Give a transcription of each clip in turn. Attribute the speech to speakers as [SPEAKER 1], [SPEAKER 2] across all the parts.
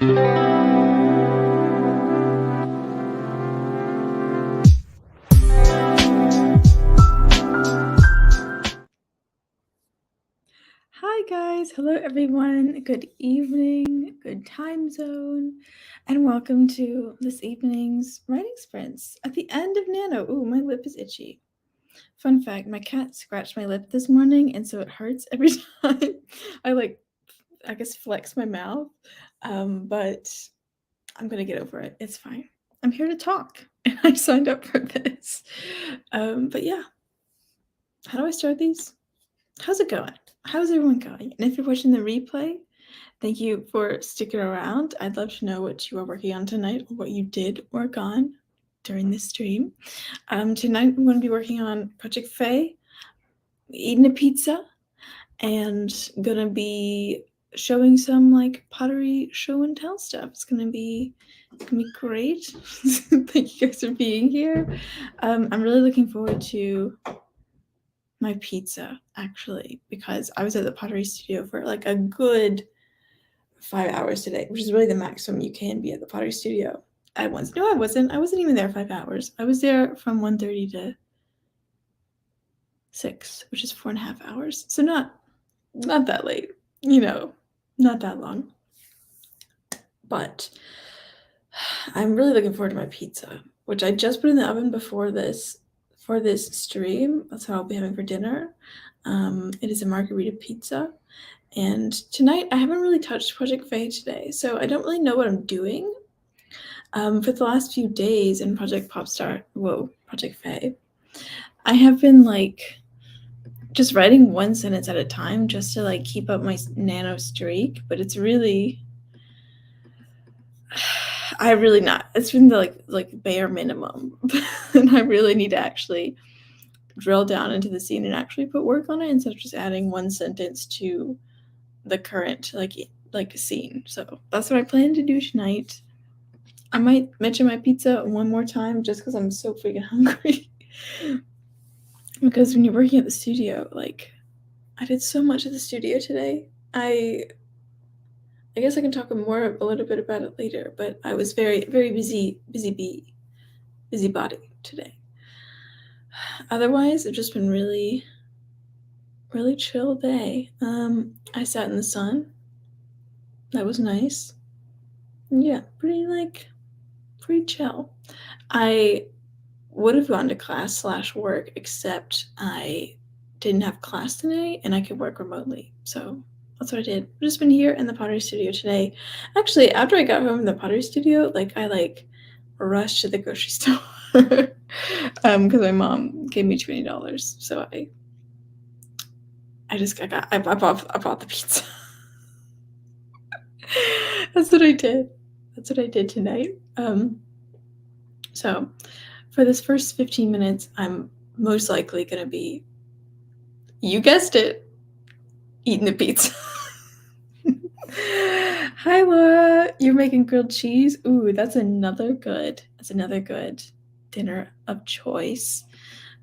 [SPEAKER 1] Hi guys, hello everyone, good evening, good time zone, and welcome to this evening's writing sprints at the end of Nano. Ooh, my lip is itchy. Fun fact, my cat scratched my lip this morning, and so it hurts every time I guess flex my mouth, but I'm gonna get over it, it's fine. I'm here to talk, and I signed up for this. But yeah, how do I start these? How's it going? How's everyone going? And if you're watching the replay, thank you for sticking around. I'd love to know what you are working on tonight or what you did work on during this stream. Tonight I'm going to be working on Project Faye, eating a pizza, and going to be showing some like pottery show and tell stuff. It's going to be great. Thank you guys for being here. I'm really looking forward to my pizza, actually, because I was at the pottery studio for like a good 5 hours today, which is really the maximum you can be at the pottery studio at once. No, I wasn't even there 5 hours. I was there from 1:30 to 6, which is 4.5 hours. So not that late, not that long. But I'm really looking forward to my pizza, which I just put in the oven before this for this stream. That's what I'll be having for dinner. It is a margarita pizza. And tonight, I haven't really touched Project Faye today, so I don't really know what I'm doing. For the last few days in Project Faye, I have been like just writing one sentence at a time just to like keep up my nano streak, but it's really it's been the like bare minimum. And I really need to actually drill down into the scene and actually put work on it instead of just adding one sentence to the current like scene. So that's what I plan to do tonight. I might mention my pizza one more time just because I'm so freaking hungry. Because when you're working at the studio, like I did so much at the studio today. I guess I can talk a little bit about it later, but I was very, very busy body today. Otherwise, it's just been really, really chill day. I sat in the sun. That was nice. Yeah, pretty chill. I would have gone to class / work, except I didn't have class today and I could work remotely. So that's what I did. I've just been here in the pottery studio today. Actually, after I got home from the pottery studio, I rushed to the grocery store because my mom gave me $20. So I bought the pizza. That's what I did. That's what I did tonight. So for this first 15 minutes, I'm most likely going to be, you guessed it, eating the pizza. Hi, Laura. You're making grilled cheese? Ooh, that's another good dinner of choice.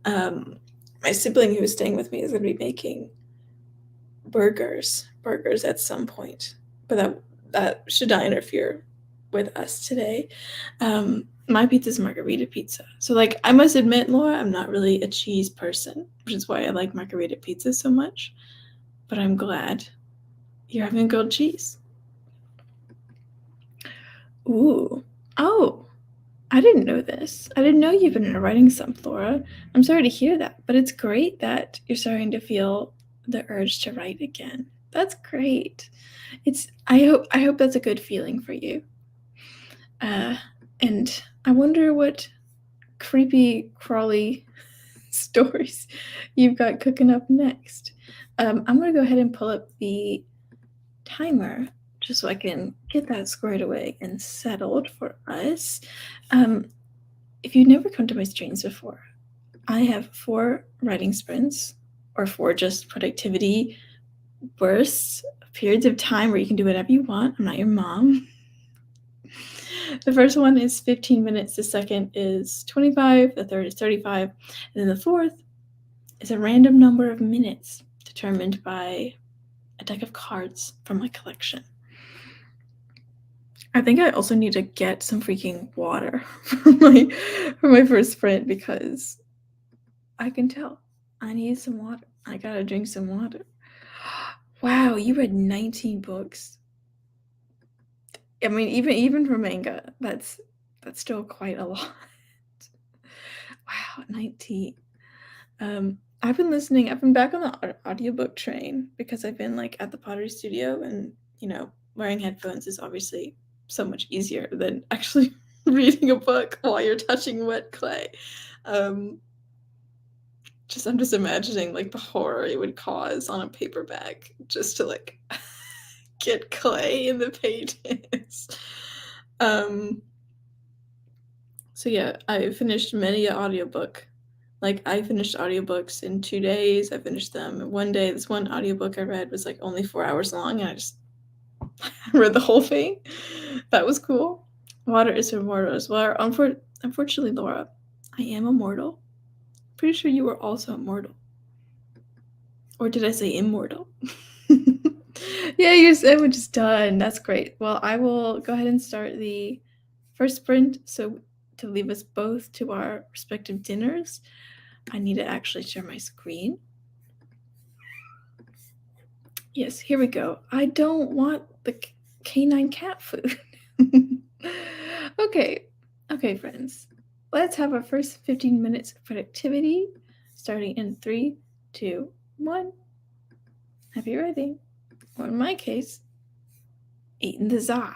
[SPEAKER 1] My sibling who's staying with me is going to be making burgers at some point, but that should not interfere with us today. My pizza is margarita pizza. So I must admit, Laura, I'm not really a cheese person, which is why I like margarita pizza so much. But I'm glad you're having grilled cheese. Ooh. Oh, I didn't know this. I didn't know you've been in a writing slump, Laura. I'm sorry to hear that, but it's great that you're starting to feel the urge to write again. That's great. I hope that's a good feeling for you. And I wonder what creepy, crawly stories you've got cooking up next. I'm going to go ahead and pull up the timer just so I can get that squared away and settled for us. If you've never come to my streams before, I have 4 writing sprints, or 4 just productivity bursts, periods of time where you can do whatever you want. I'm not your mom. The first one is 15 minutes, the second is 25, the third is 35, and then the fourth is a random number of minutes determined by a deck of cards from my collection. I think I also need to get some freaking water for my first sprint because I can tell I need some water. I gotta drink some water. Wow, you read 19 books. I mean, even for manga, that's still quite a lot. Wow, 19. I've been back on the audiobook train because I've been like at the pottery studio, and wearing headphones is obviously so much easier than actually reading a book while you're touching wet clay. I'm just imagining like the horror it would cause on a paperback just to like get clay in the pages. So yeah, I finished many an audiobook. Like I finished audiobooks in 2 days. I finished them in 1 day. This one audiobook I read was like only 4 hours long, and I just read the whole thing. That was cool. Water is for mortals. Well, unfortunately, Laura, I am immortal. Pretty sure you were also immortal. Or did I say immortal? Yeah, your sandwich is done. That's great. Well, I will go ahead and start the first sprint. So to leave us both to our respective dinners, I need to actually share my screen. Yes, here we go. I don't want the canine cat food. Okay, friends. Let's have our first 15 minutes of productivity starting in 3, 2, 1. Happy writing. Or in my case, eating the za.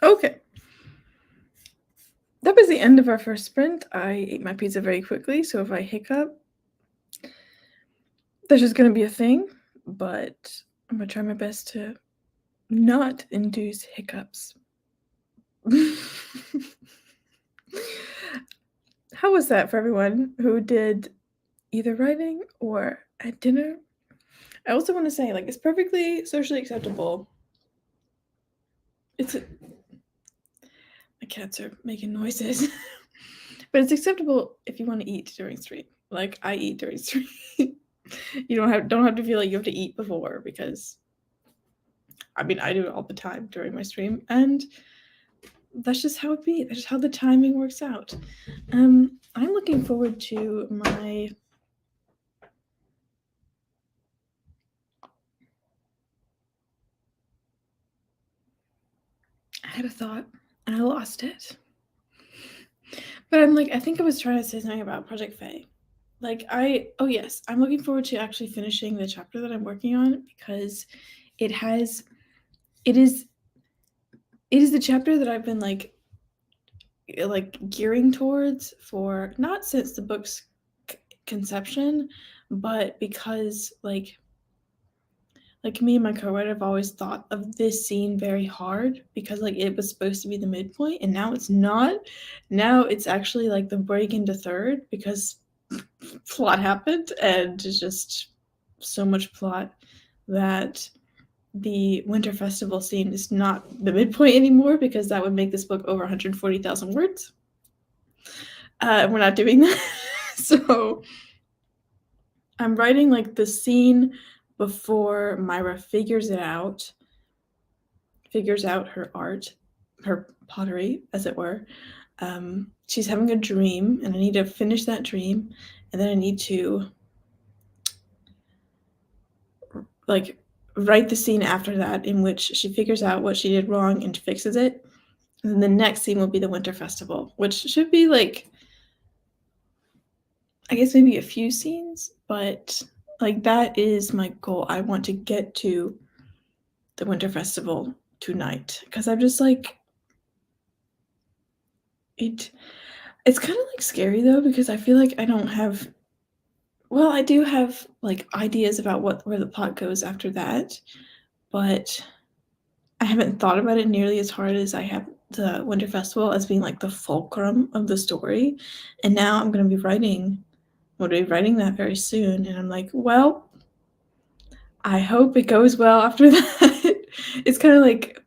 [SPEAKER 1] Okay. That was the end of our first sprint. I ate my pizza very quickly, so if I hiccup, that's just gonna be a thing, but I'm gonna try my best to not induce hiccups. How was that for everyone who did either writing or at dinner? I also want to say, like, it's perfectly socially acceptable. My cats are making noises. But it's acceptable if you want to eat during stream. Like, I eat during stream. You don't have to feel like you have to eat before, because I mean, I do it all the time during my stream, and that's just how it be. That's just how the timing works out. I'm looking forward to my I had a thought and I lost it. But I'm like, I think I was trying to say something about Project Faye. Like, oh yes, I'm looking forward to actually finishing the chapter that I'm working on, because it is the chapter that I've been like gearing towards for, not since the book's conception, but because like me and my co-writer have always thought of this scene very hard, because like it was supposed to be the midpoint, and now it's not. Now it's actually like the break into third, because plot happened, and it's just so much plot that the Winter Festival scene is not the midpoint anymore, because that would make this book over 140,000 words. We're not doing that. So I'm writing like the scene before Myra figures out her art, her pottery, as it were. She's having a dream, and I need to finish that dream, and then I need to like write the scene after that in which she figures out what she did wrong and fixes it. And then the next scene will be the Winter Festival, which should be like, I guess maybe a few scenes, but like that is my goal. I want to get to the Winter Festival tonight, because I'm just like, it's kind of like scary though, because I feel like I don't have, well, I do have like ideas about where the plot goes after that, but I haven't thought about it nearly as hard as I have the Winter Festival as being like the fulcrum of the story. And now I'm going to be writing that very soon, and I'm like, well, I hope it goes well after that. It's kind of like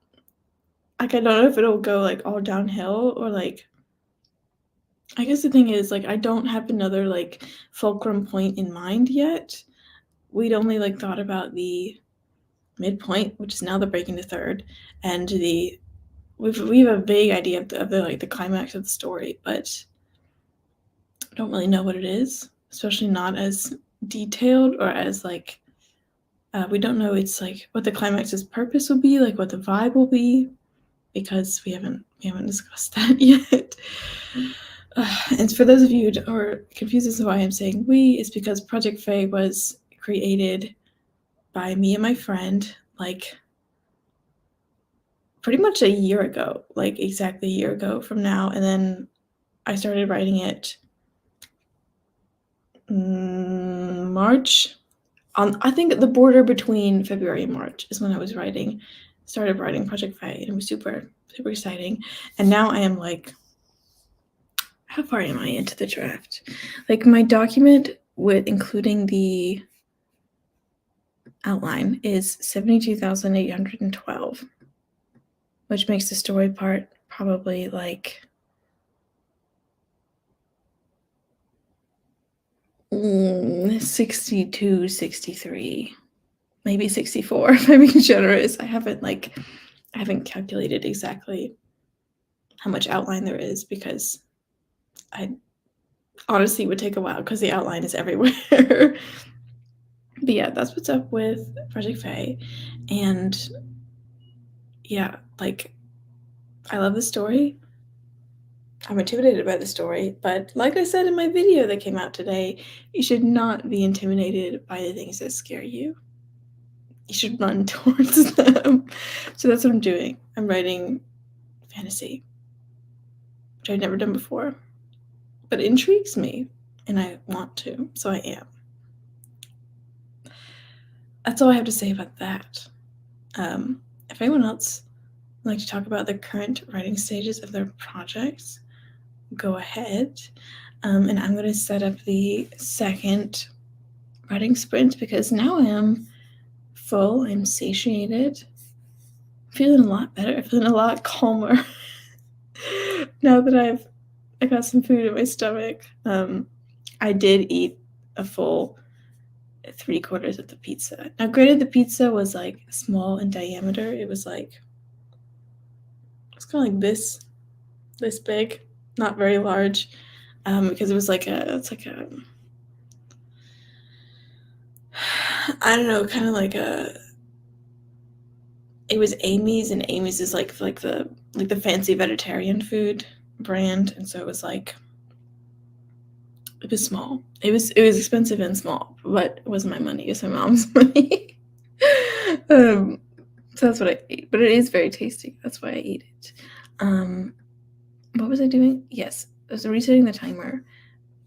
[SPEAKER 1] I don't know if it'll go like all downhill, or like, I guess the thing is, like, I don't have another like fulcrum point in mind yet. We'd only like thought about the midpoint, which is now the break into third, and we have a vague idea of the like the climax of the story, but I don't really know what it is, especially not as detailed, or as like we don't know it's like what the climax's purpose will be, like what the vibe will be, because we haven't discussed that yet. And for those of you who are confused as to why I'm saying we, it's because Project Faye was created by me and my friend like pretty much a year ago, like exactly a year ago from now, and then I started writing it March. I think the border between February and March is when I started writing Project Faye, and it was super, super exciting. And now I am like, how far am I into the draft? Like, my document with including the outline is 72,812, which makes the story part probably like 62, 63, maybe 64 if I'm being generous. I haven't calculated exactly how much outline there is, because I honestly would take a while, because the outline is everywhere. But yeah, that's what's up with Project Faye. And yeah, like, I love the story. I'm intimidated by the story, but like I said in my video that came out today, you should not be intimidated by the things that scare you. You should run towards them. So that's what I'm doing. I'm writing fantasy, which I've never done before, but it intrigues me, and I want to, so I am. That's all I have to say about that. If anyone else would like to talk about the current writing stages of their projects, go ahead. And I'm going to set up the second writing sprint because now I am full, I'm satiated, feeling a lot better, feeling a lot calmer now that I got some food in my stomach. I did eat a full 3/4 of the pizza. Now, granted, the pizza was like small in diameter. It was like, it's kind of like this big, not very large, because it was like it's like a, I don't know, kind of like a, it was Amy's, and Amy's is like the fancy vegetarian food brand, and so it was like, it was small. It was expensive and small, but it wasn't my money. It was my mom's money. So that's what I ate. But it is very tasty. That's why I eat it. What was I doing? Yes, I was resetting the timer,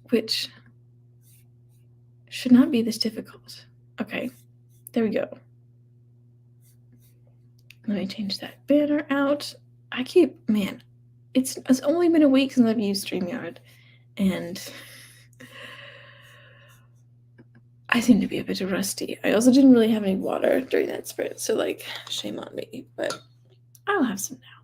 [SPEAKER 1] which should not be this difficult. Okay, there we go. Let me change that banner out. Man, it's only been a week since I've used StreamYard, and I seem to be a bit rusty. I also didn't really have any water during that sprint, so like, shame on me, but I'll have some now.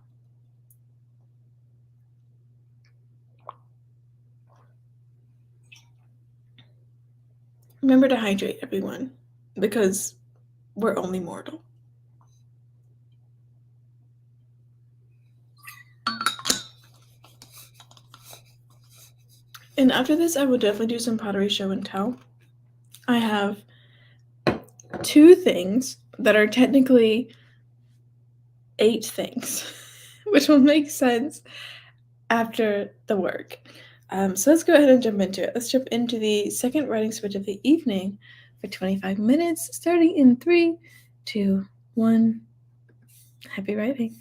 [SPEAKER 1] Remember to hydrate, everyone, because we're only mortal. And after this, I will definitely do some pottery show and tell. I have 2 things that are technically 8 things, which will make sense after the work. So let's go ahead and jump into it. Let's jump into the second writing sprint of the evening for 25 minutes, starting in 3, 2, 1. Happy writing.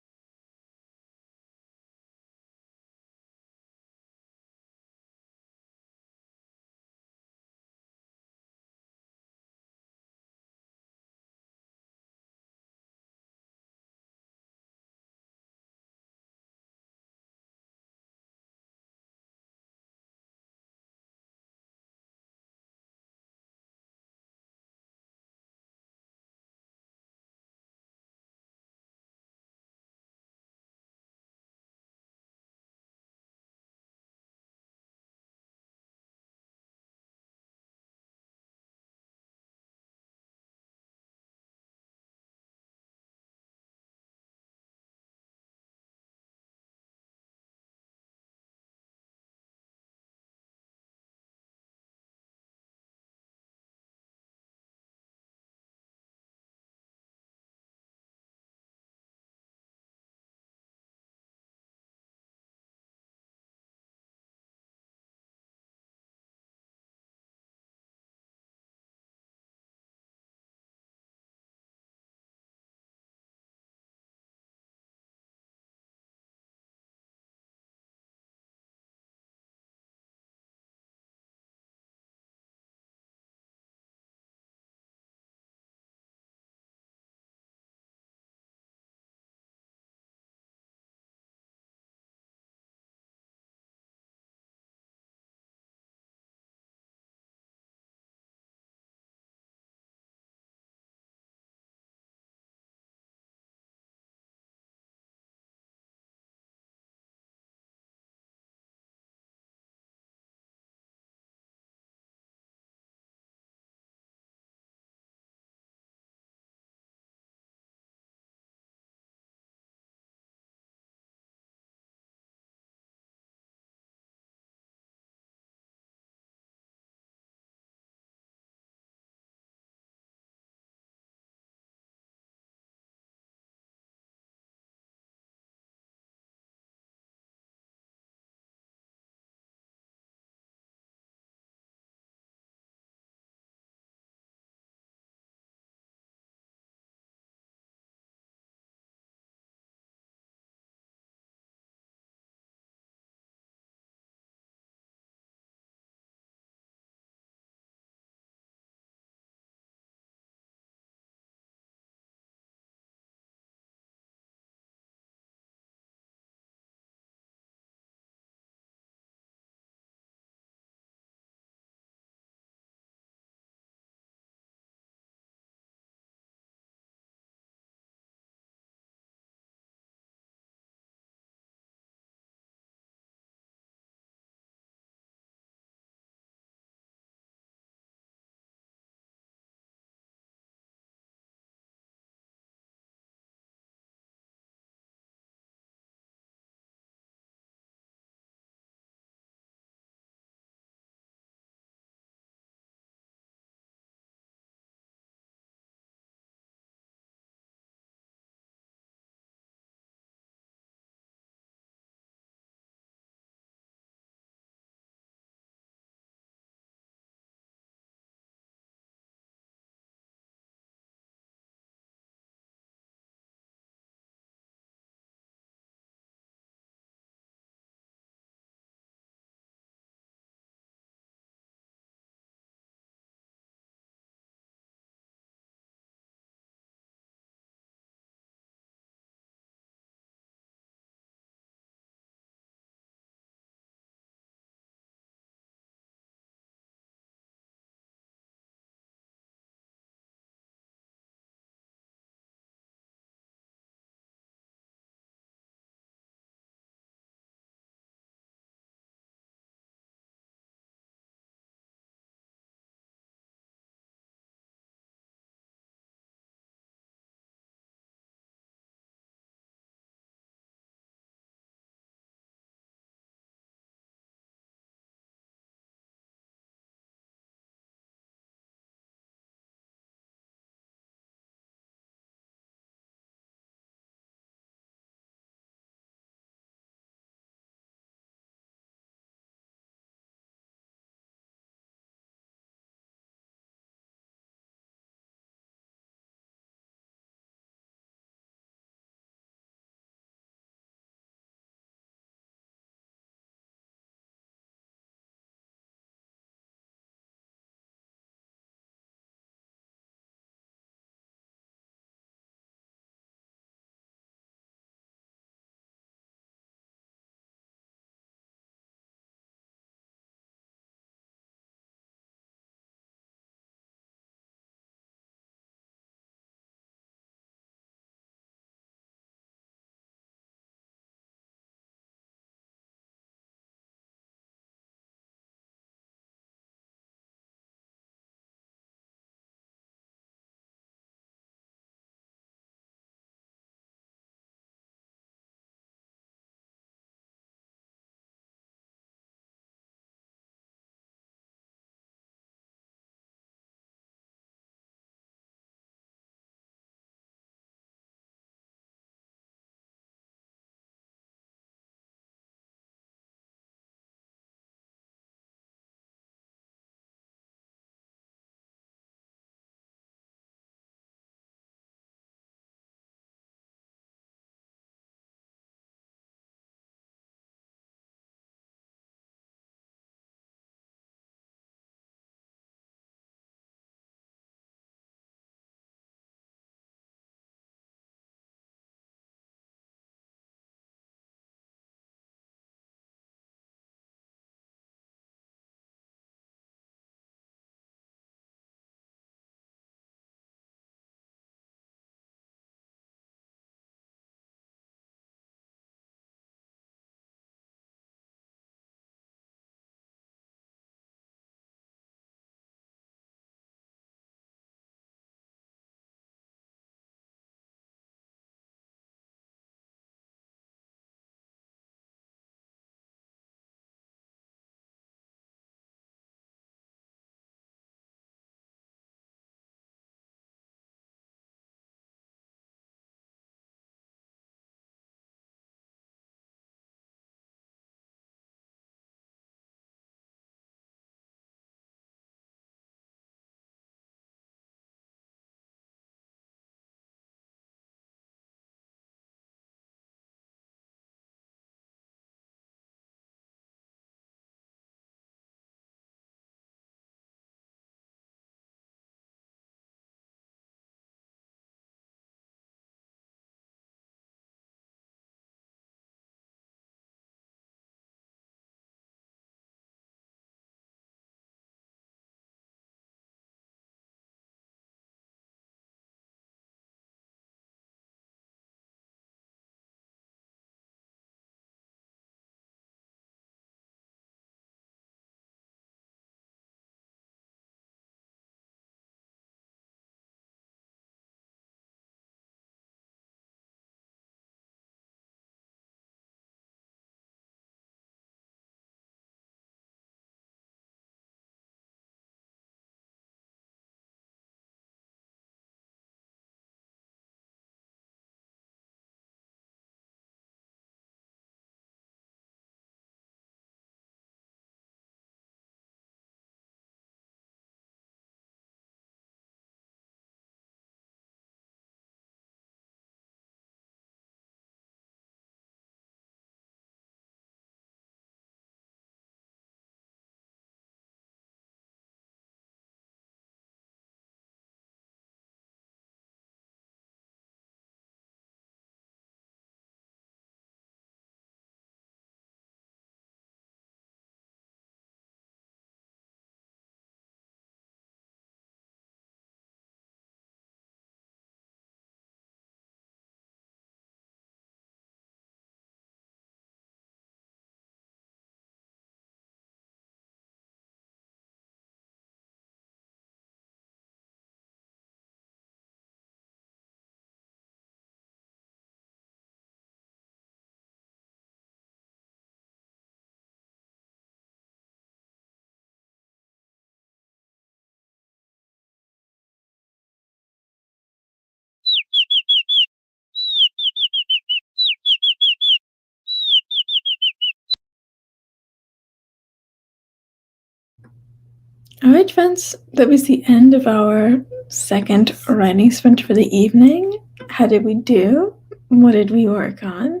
[SPEAKER 1] All right, friends, that was the end of our second writing sprint for the evening. How did we do? What did we work on?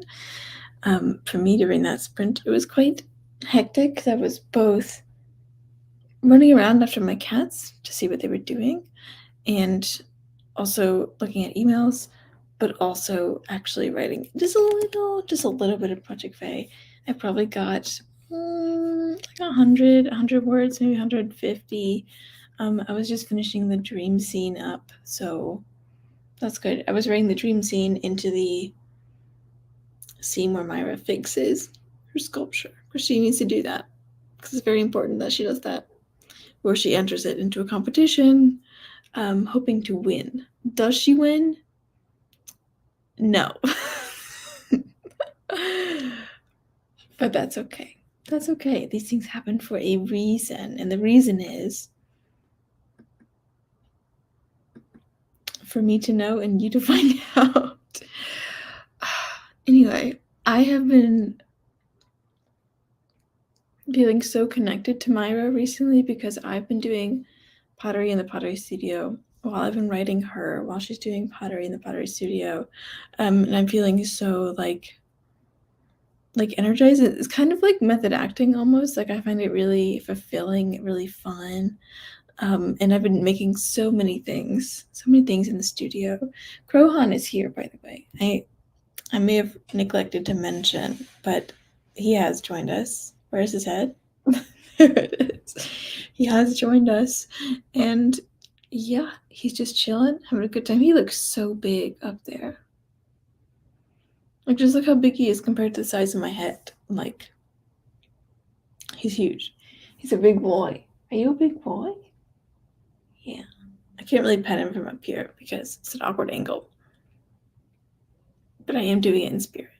[SPEAKER 1] For me, during that sprint, it was quite hectic because I was both running around after my cats to see what they were doing and also looking at emails, but also actually writing just a little bit of Project Faye. I probably got like 100 words, maybe 150. I was just finishing the dream scene up, so that's good. I was writing the dream scene into the scene where Myra fixes her sculpture, because she needs to do that, because it's very important that she does that, where she enters it into a competition, hoping to win. Does she win? No. But that's okay. That's okay. These things happen for a reason, and the reason is for me to know and you to find out. Anyway, I have been feeling so connected to Myra recently because I've been doing pottery in the pottery studio while I've been writing her while she's doing pottery in the pottery studio. And I'm feeling so like energized. It's kind of like method acting almost. Like I find it really fulfilling, really fun. And I've been making so many things in the studio. Krohan is here, by the way. I may have neglected to mention, but he has joined us. Where's his head? There it is. He has joined us, and yeah, he's just chilling, having a good time. He looks so big up there. Like, just look how big he is compared to the size of my head. Like, he's huge. He's a big boy. Are you a big boy? Yeah. I can't really pet him from up here because it's an awkward angle. But I am doing it in spirit.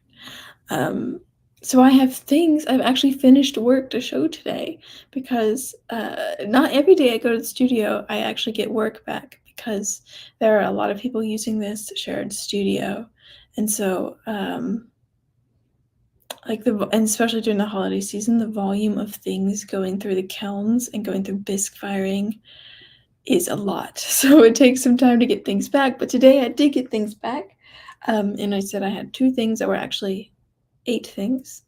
[SPEAKER 1] So I have things. I've actually finished work to show today because not every day I go to the studio I actually get work back because there are a lot of people using this shared studio. And so and especially during the holiday season, the volume of things going through the kilns and going through bisque firing is a lot. So it takes some time to get things back. But today I did get things back. And I said I had 2 things that were actually 8 things.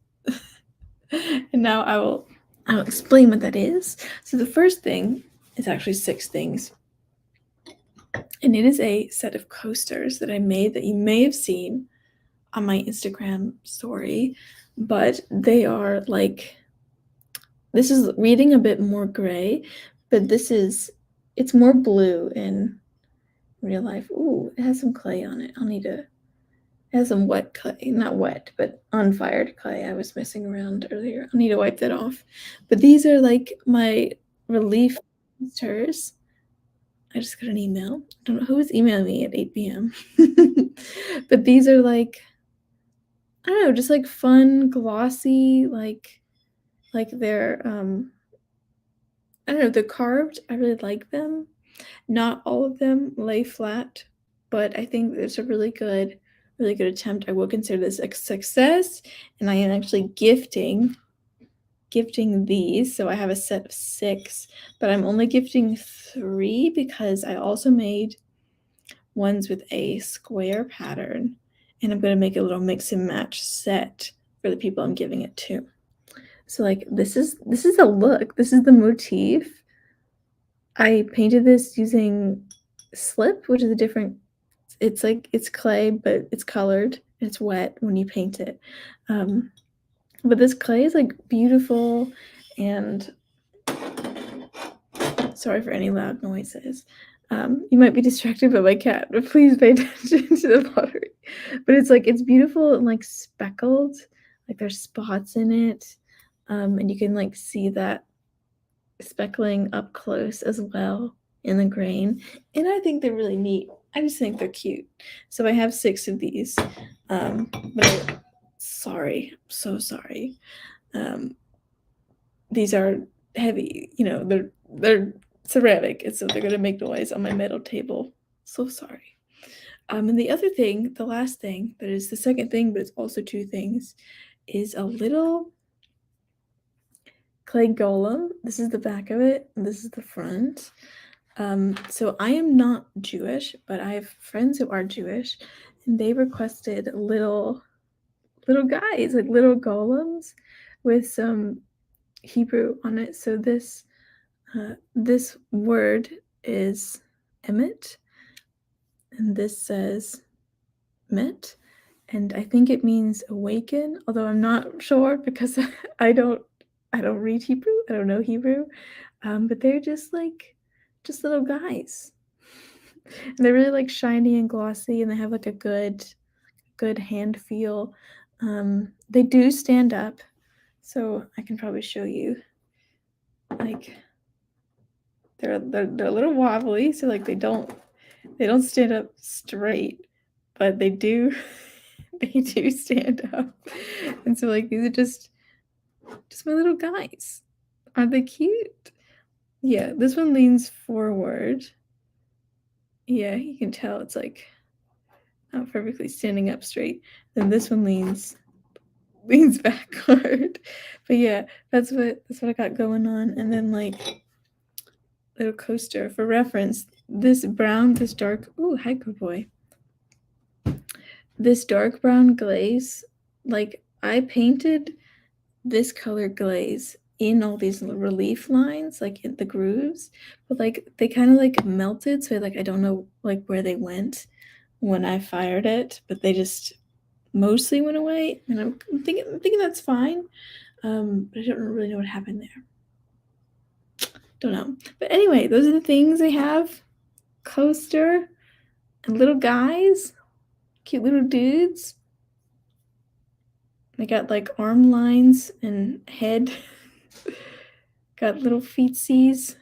[SPEAKER 1] And now I'll explain what that is. So the first thing is actually 6 things. And it is a set of coasters that I made that you may have seen on my Instagram story, but they are like, this is reading a bit more gray, but it's more blue in real life. Ooh, it has some clay on it. It has some wet clay, not wet, but unfired clay. I was messing around earlier. I'll need to wipe that off. But these are like my relief coasters. I just got an email. I don't know who was emailing me at 8 p.m. But these are like, I don't know, just like fun, glossy, like they're I don't know, they're carved. I really like them. Not all of them lay flat, but I think it's a really good attempt. I will consider this a success, and I am actually gifting these. So I have a set of 6, but I'm only gifting 3 because I also made ones with a square pattern, and I'm going to make a little mix and match set for the people I'm giving it to. So like this is a look. This is the motif. I painted this using slip, which is a different, it's like, it's clay, but it's colored. It's wet when you paint it. But this clay is like beautiful, and sorry for any loud noises. You might be distracted by my cat, but please pay attention to the pottery. But it's like, it's beautiful and like speckled, like there's spots in it. And you can like see that speckling up close as well in the grain. And I think they're really neat. I just think they're cute. So I have 6 of these. But sorry, so sorry. These are heavy, they're ceramic, and so they're gonna make noise on my metal table. So sorry. And the other thing, the last thing, that is the second thing, but it's also 2 things, is a little clay golem. This is the back of it, and this is the front. So I am not Jewish, but I have friends who are Jewish, and they requested little guys, like little golems with some Hebrew on it. So this word is emet, and this says met, and I think it means awaken, although I'm not sure because I don't read Hebrew. I don't know Hebrew. But they're just little guys. And they're really like shiny and glossy, and they have like a good hand feel. They do stand up, so I can probably show you. Like they're a little wobbly, so like they don't stand up straight, but they do stand up. And so like these are just my little guys. Aren't they cute? Yeah, this one leans forward. Yeah, you can tell it's like not perfectly standing up straight. Then this one leans backward. But yeah, that's what I got going on. And then like little coaster for reference. This dark, ooh, hi, good boy. This dark brown glaze, like I painted this color glaze in all these relief lines, like in the grooves, but like they kind of like melted, so like I don't know like where they went when I fired it, but they just mostly went away, and I'm thinking that's fine. But I don't really know what happened there. Don't know. But anyway, those are the things I have. Coaster and little guys, cute little dudes. They got like arm lines and head. Got little feetsies.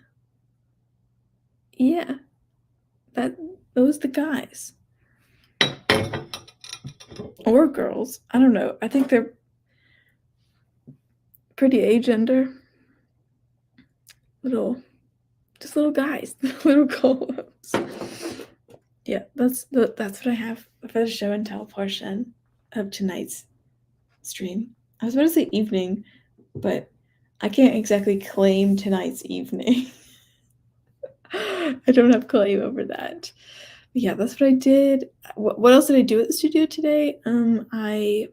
[SPEAKER 1] Yeah. Those the guys. Or girls. I don't know. I think they're pretty agender. Just little guys. Little golems. Yeah, that's what I have for the show and tell portion of tonight's stream. I was about to say evening, but I can't exactly claim tonight's evening. I don't have claim over that. But yeah, that's what I did. What else did I do at the studio today? I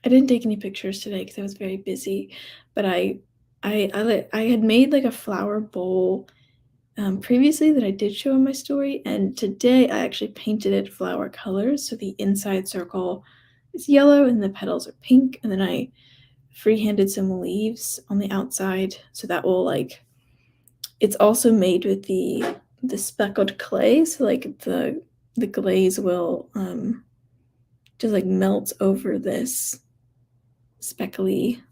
[SPEAKER 1] didn't take any pictures today because I was very busy, but I had made like a flower bowl previously that I did show in my story, and today I actually painted it flower colors. So the inside circle is yellow and the petals are pink, and then I freehanded some leaves on the outside, so that will like, it's also made with the speckled clay, so like the glaze will just like melt over this speckly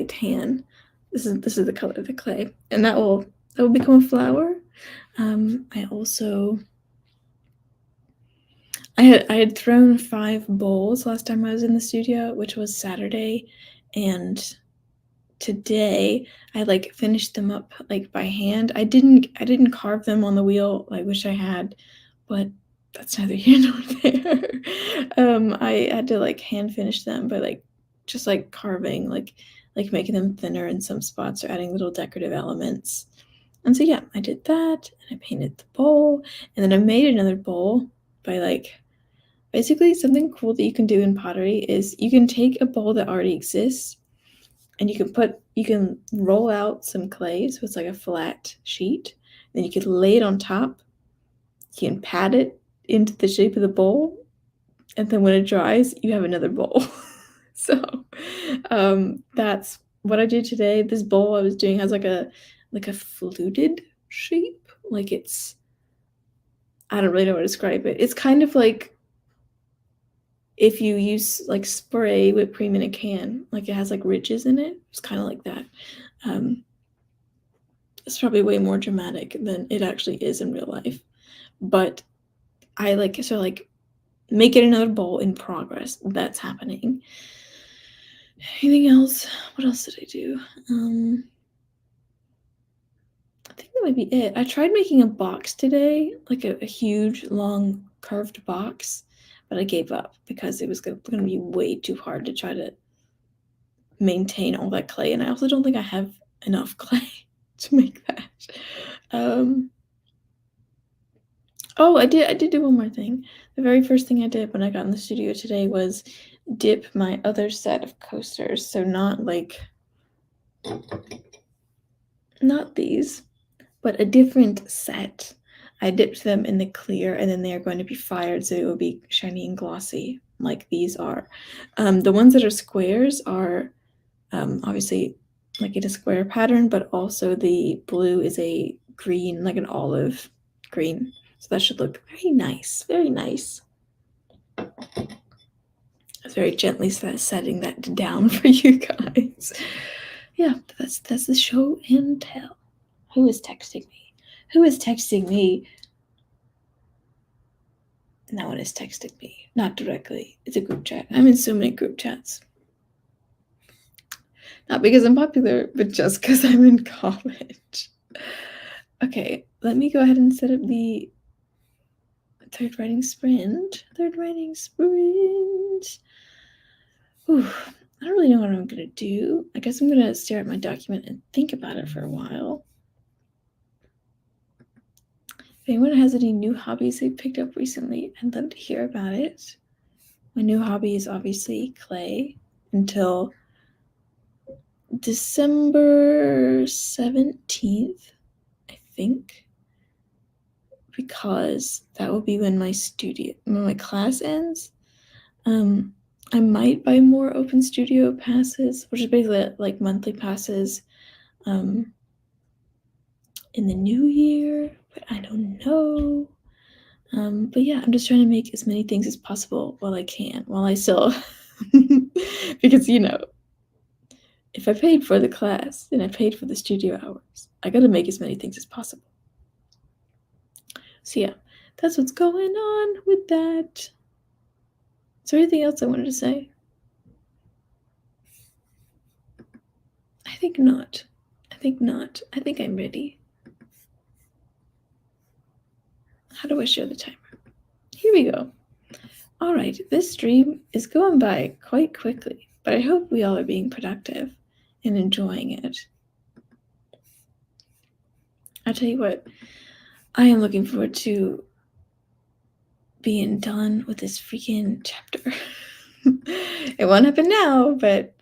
[SPEAKER 1] tan. This is the color of the clay, and that will become a flower. I had thrown 5 bowls last time I was in the studio, which was Saturday, and today I like finished them up like by hand. I didn't carve them on the wheel. I wish I had, but that's neither here nor there. I had to like hand finish them by like just like carving, like making them thinner in some spots or adding little decorative elements. And so yeah, I did that, and I painted the bowl, and then I made another bowl by like, basically something cool that you can do in pottery is you can take a bowl that already exists, and you can roll out some clay, so it's like a flat sheet, then you can lay it on top, you can pat it into the shape of the bowl, and then when it dries, you have another bowl. So that's what I did today. This bowl I was doing has like a fluted shape. Like it's, I don't really know how to describe it. It's kind of like if you use like spray whipped cream in a can, like it has like ridges in it. It's kind of like that. It's probably way more dramatic than it actually is in real life. But I like make it another bowl in progress. That's happening. Anything else? What else did I do? I think that might be it. I tried making a box today, like a huge, long, curved box, but I gave up because it was going to be way too hard to try to maintain all that clay, and I also don't think I have enough clay to make that. Oh, I did do one more thing. The very first thing I did when I got in the studio today was dip my other set of coasters, so not these, but a different set. I dipped them in the clear, and then they are going to be fired, so it will be shiny and glossy like these are. The ones that are squares are obviously like in a square pattern, but also the blue is a green, like an olive green. So that should look very nice, very nice. I was very gently setting that down for you guys. Yeah, that's the show and tell. Who is texting me? Who is texting me? No one is texting me. Not directly. It's a group chat. I'm in so many group chats. Not because I'm popular, but just because I'm in college. Okay, let me go ahead and set up the third writing sprint. Ooh, I don't really know what I'm gonna do. I guess I'm gonna stare at my document and think about it for a while. If anyone has any new hobbies they picked up recently, I'd love to hear about it. My new hobby is obviously clay until December 17th, I think, because that will be when my class ends. I might buy more open studio passes, which is basically like monthly passes, in the new year, but I don't know. But yeah, I'm just trying to make as many things as possible while I can, while I still, because if I paid for the class and I paid for the studio hours, I gotta make as many things as possible. So yeah, that's what's going on with that. Is there anything else I wanted to say? I think not. I think I'm ready. How do I show the timer? Here we go. All right, this stream is going by quite quickly, but I hope we all are being productive and enjoying it. I'll tell you what, I am looking forward to being done with this freaking chapter. It won't happen now, but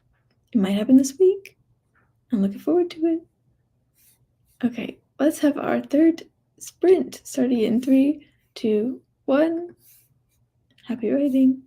[SPEAKER 1] it might happen this week. I'm looking forward to it. Okay, let's have our third sprint starting in 3, 2, 1. Happy writing.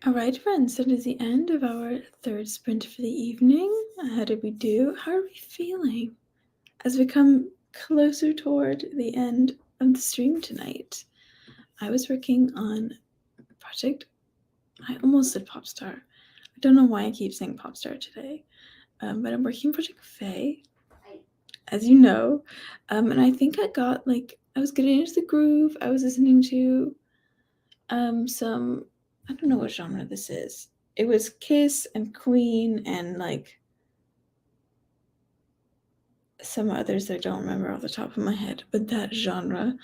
[SPEAKER 1] All right, friends, that is the end of our third sprint for the evening. How did we do? How are we feeling as we come closer toward the end of the stream tonight? I was working on Project, I almost said Popstar. I don't know why I keep saying Popstar today, but I'm working Project Faye, as you know, and I think I got, I was getting into the groove. I was listening to some, I don't know what genre this is. It was Kiss and Queen and some others I don't remember off the top of my head, but that genre.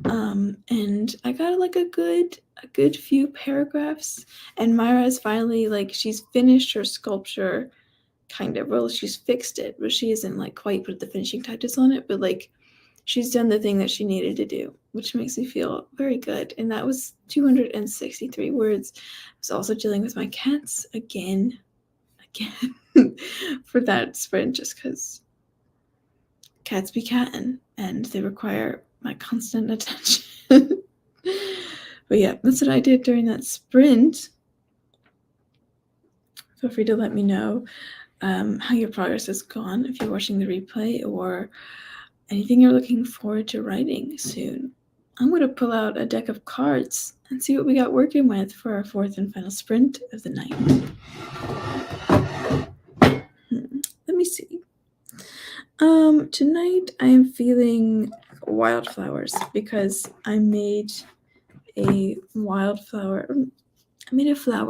[SPEAKER 1] And I got a good few paragraphs, and Myra is finally she's finished her sculpture, kind of. Well, she's fixed it, but she isn't quite put the finishing touches on it, but she's done the thing that she needed to do, which makes me feel very good. And that was 263 words. I was also dealing with my cats again for that sprint, just because cats be cattin', and they require my constant attention. But yeah, that's what I did during that sprint. Feel free to let me know how your progress has gone if you're watching the replay, or anything you're looking forward to writing soon. I'm going to pull out a deck of cards and see what we got working with for our fourth and final sprint of the night. Let me see. Tonight I am feeling wildflowers because I made a flower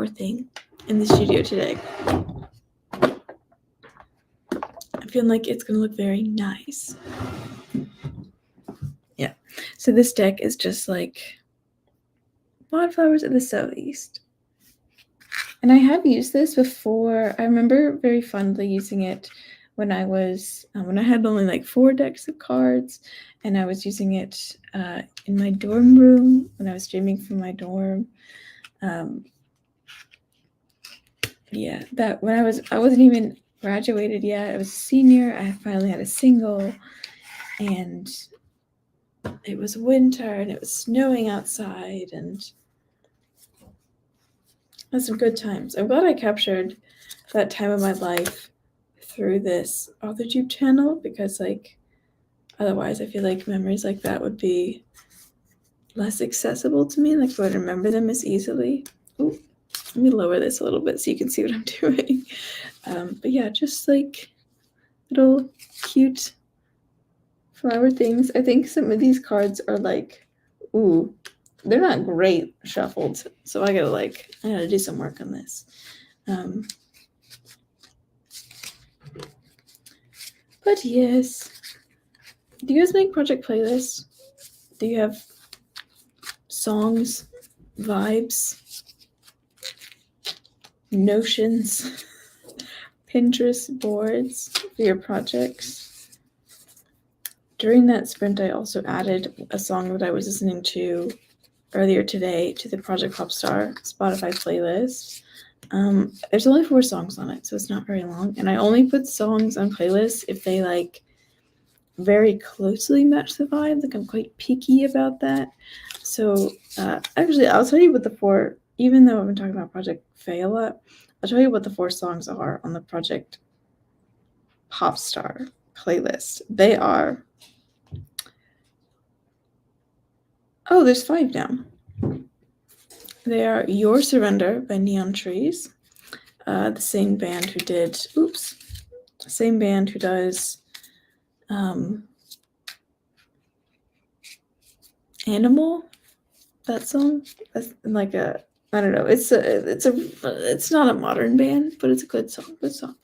[SPEAKER 1] thing in the studio today. I feel like it's going to look very nice. Yeah. So this deck is just wildflowers of the southeast. And I have used this before. I remember very fondly using it when I was when I had only 4 decks of cards, and I was using it in my dorm room when I was streaming from my dorm. Yeah, that when I wasn't even graduated yet. I was a senior. I finally had a single, and it was winter and it was snowing outside, and had some good times. I'm glad I captured that time of my life through this AuthorTube channel, because otherwise I feel like memories like that would be less accessible to me. I would remember them as easily. Ooh, let me lower this a little bit so you can see what I'm doing. But yeah, just little cute flower things. I think some of these cards are ooh, they're not great shuffled, so I gotta do some work on this. But yes, do you guys make project playlists? Do you have songs, vibes, notions, Pinterest boards for your projects? During that sprint, I also added a song that I was listening to earlier today to the Project Popstar Spotify playlist. There's only 4 songs on it, so it's not very long. And I only put songs on playlists if they very closely match the vibe. I'm quite picky about that. So actually, I'll tell you what the 4, even though I've been talking about Project Faye a lot, I'll tell you what the 4 songs are on the Project Popstar playlist. They are, there's 5 now. They are Your Surrender by Neon Trees, the same band who does Animal, that song. That's I don't know. It's not a modern band, but it's a good song.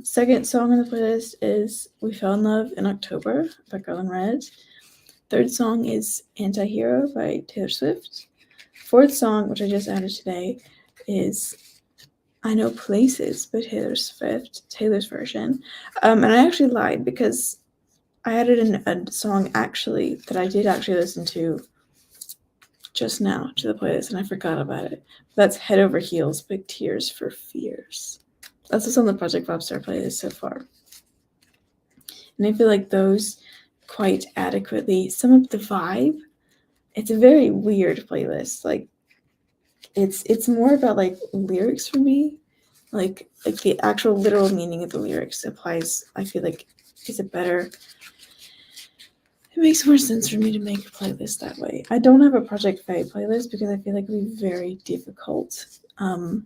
[SPEAKER 1] Second song on the playlist is We Fell in Love in October by Girl in Red. Third song is Anti-Hero by Taylor Swift. Fourth song, which I just added today, is I Know Places by Taylor Swift, Taylor's version. And I actually lied, because I added a song that I did actually listen to just now to the playlist, and I forgot about it. That's Head Over Heels by Tears for Fears. That's what's on the Project Popstar playlist so far. And I feel like those quite adequately sum up the vibe. It's a very weird playlist. it's more about like lyrics for me. Like the actual literal meaning of the lyrics applies, I feel like, is a better. It makes more sense for me to make a playlist that way. I don't have a Project Faye playlist because I feel like it would be very difficult. And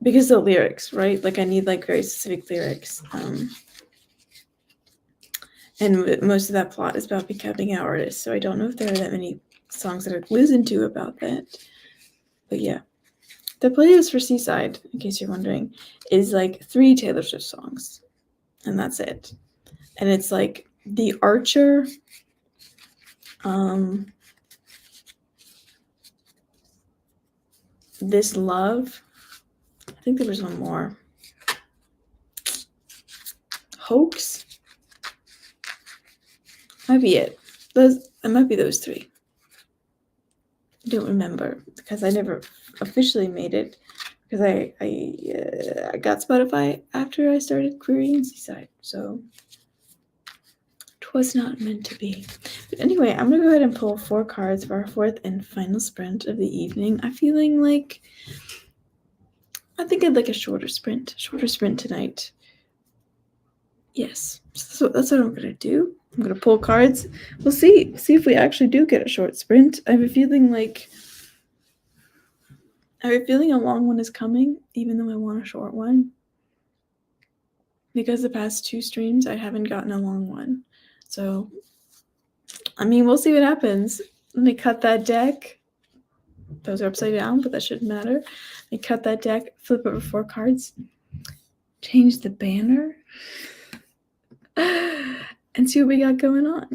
[SPEAKER 1] because of the lyrics, right? Like I need like very specific lyrics. And most of that plot is about becoming an artist. So I don't know if there are that many songs that I'd listen to about that. But yeah. The playlist for Seaside, in case you're wondering, is like 3 Taylor Swift songs. And that's it. And it's like The Archer, This Love. I think there was one more. Hoax. Might be it. It might be those 3. I don't remember because I never officially made it because I got Spotify after I started querying Seaside. So it was not meant to be. But anyway, I'm going to go ahead and pull 4 cards for our 4th and final sprint of the evening. I'm feeling like I think I'd like a shorter sprint tonight. Yes, so that's what I'm going to do. I'm going to pull cards. We'll see if we actually do get a short sprint. I have a feeling a long one is coming, even though I want a short one. Because the past 2 streams, I haven't gotten a long one. So, I mean, we'll see what happens. Let me cut that deck. Those are upside down, but that shouldn't matter. Let me cut that deck, flip over 4 cards, change the banner, and see what we got going on.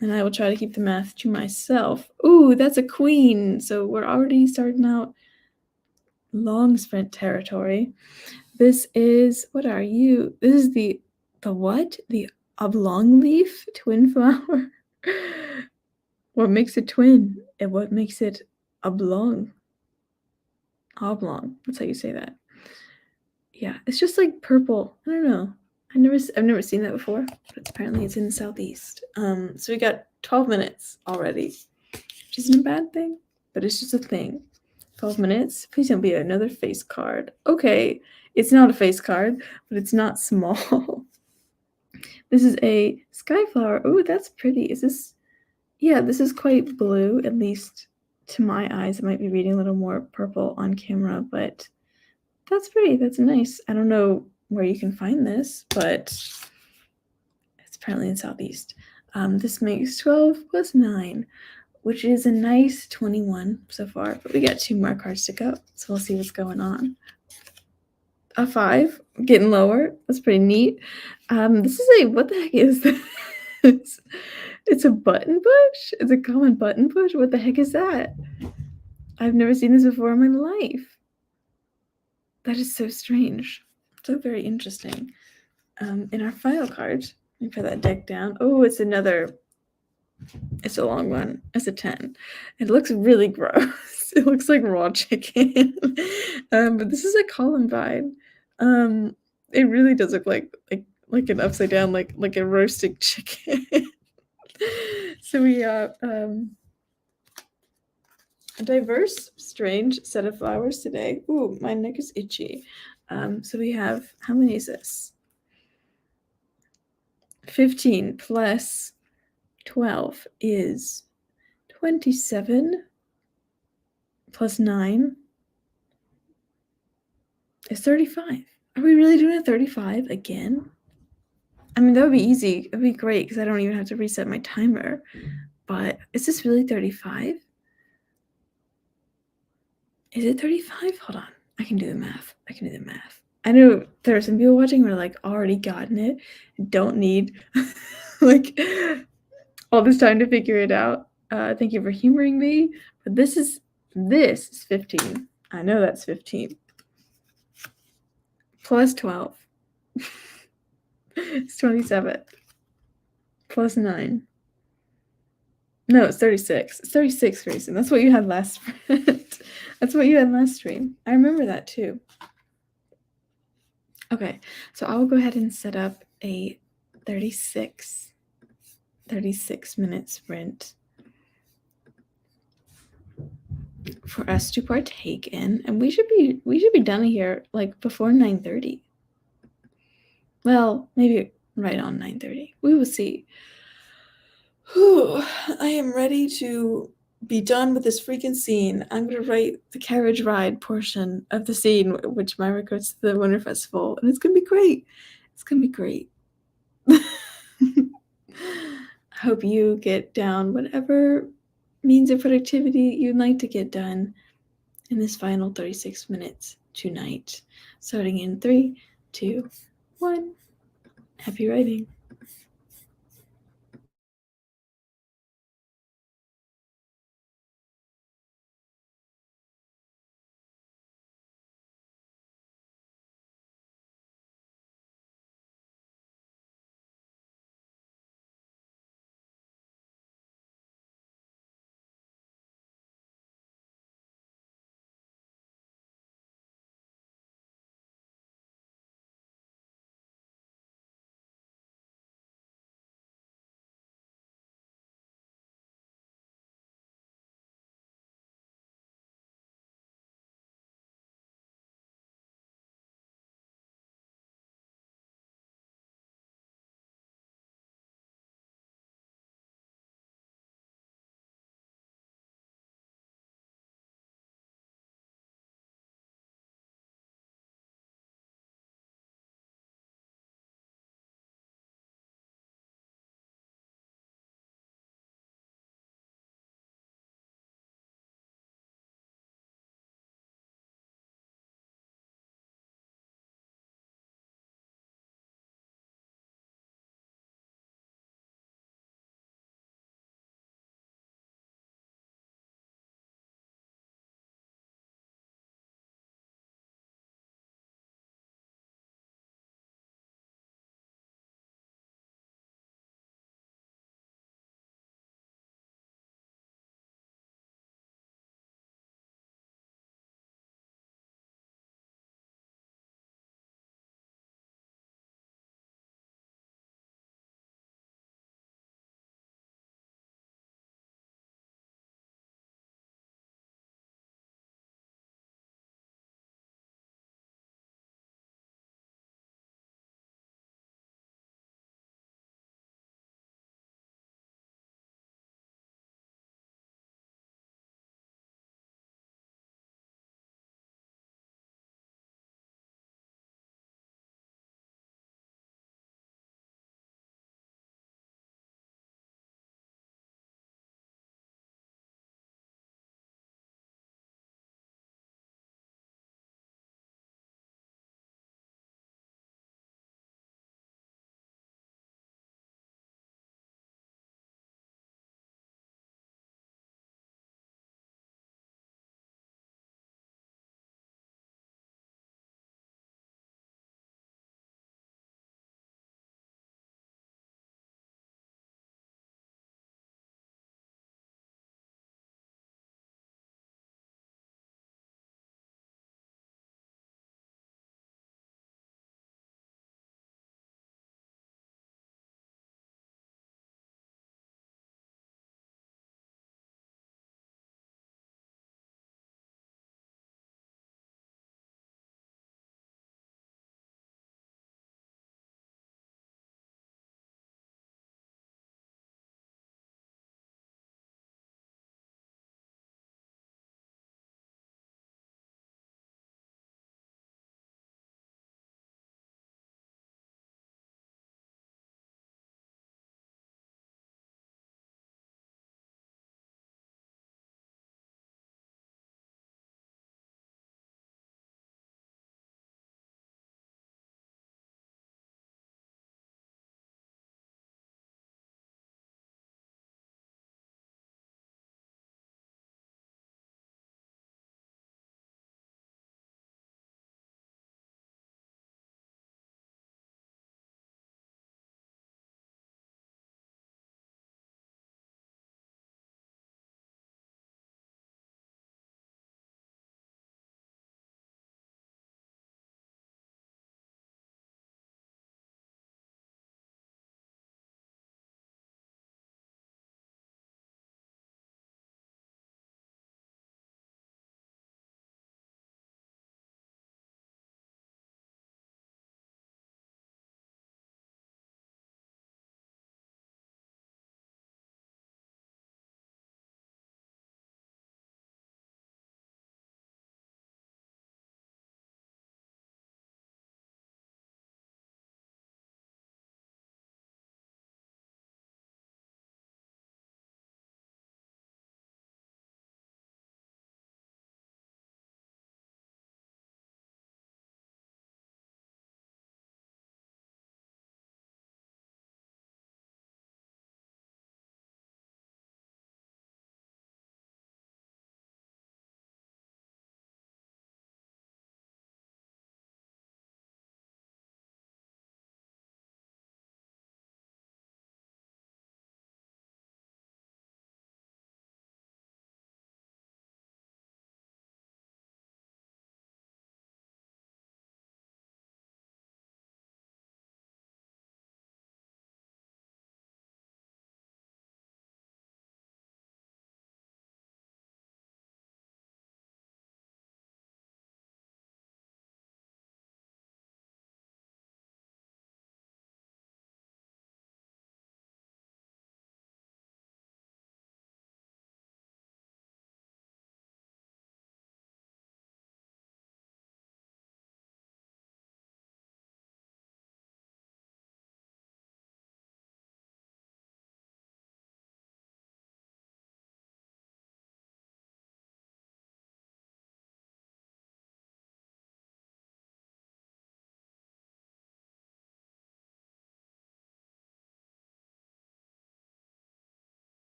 [SPEAKER 1] And I will try to keep the math to myself. Ooh, that's a queen. So we're already starting out long sprint territory. This is, what are you? This is the what? The oblong leaf twin flower? What makes it twin? And what makes it oblong? Oblong. That's how you say that. Yeah, it's just like purple. I don't know. I've never seen that before, but apparently it's in the southeast. So we got 12 minutes already, which isn't a bad thing, but it's just a thing. 12 minutes. Please don't be another face card. Okay, it's not a face card, but it's not small. This is a sky flower. Oh, that's pretty. Is this? Yeah, this is quite blue, at least to my eyes. I might be reading a little more purple on camera, but that's pretty. That's nice. I don't know where you can find this, but it's apparently in Southeast. This makes 12 plus 9, which is a nice 21 so far, but we got 2 more cards to go, so we'll see what's going on. A 5, getting lower. That's pretty neat. This is a, what the heck is this? It's a button bush? It's a common button bush? What the heck is that? I've never seen this before in my life. That is so strange. So very interesting. In our final card, let me put that deck down. Oh, it's a long one. It's a 10. It looks really gross. It looks like raw chicken. But this is a columbine. It really does look like an upside down, like a roasted chicken. So we got a diverse, strange set of flowers today. Ooh, my neck is itchy. So we have, how many is this? 15 plus 12 is 27 plus 9 is 35. Are we really doing a 35 again? I mean, that would be easy. It would be great because I don't even have to reset my timer. But is this really 35? Is it 35? Hold on. I can do the math. I know there are some people watching who are like already gotten it. Don't need like all this time to figure it out. Thank you for humoring me. But this is 15. I know that's 15. Plus 12. It's 27. Plus 9. No, it's 36. It's 36, Grayson. That's what you had last That's what you had last stream. I remember that too. Okay, so I will go ahead and set up a 36 minute sprint. for us to partake in, and we should be done here like before 9:30. Well, maybe right on 9:30. We will see. Whew, I am ready to be done with this freaking scene. I'm gonna write the carriage ride portion of the scene, which Myra goes to the Winter Festival, and it's gonna be great. It's gonna be great. I hope you get down whatever means of productivity you'd like to get done in this final 36 minutes tonight. Starting in 3, 2, 1. Happy writing.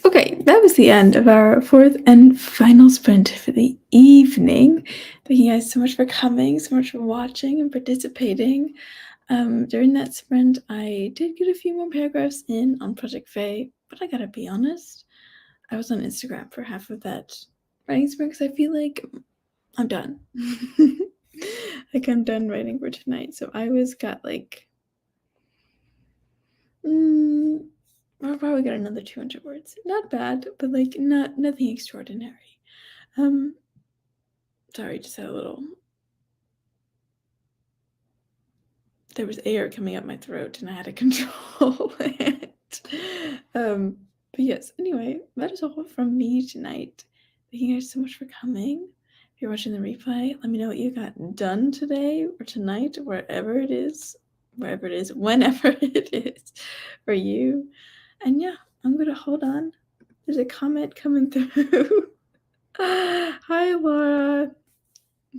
[SPEAKER 1] Okay, that was the end of our fourth and final sprint for the evening. Thank you guys so much for coming, so much for watching and participating. During that sprint, I did get a few more paragraphs in on Project Faye, but I gotta be honest, I was on Instagram for half of that writing sprint because I feel like I'm done. Like I'm done writing for tonight. So I got like, I'll probably got another 200 words. Not bad, but like nothing extraordinary. Sorry, just had a little. There was air coming up my throat, and I had to control it. But yes. Anyway, that is all from me tonight. Thank you guys so much for coming. If you're watching the replay, let me know what you got done today or tonight, wherever it is, whenever it is for you. And yeah, I'm gonna hold on. There's a comment coming through. Hi, Laura.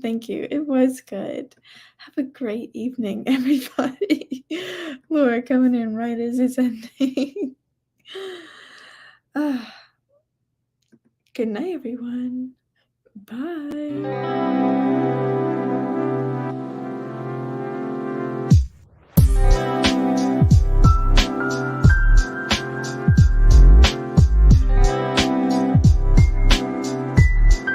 [SPEAKER 1] Thank you. It was good. Have a great evening, everybody. Laura coming in right as it's ending. Good night, everyone. Bye.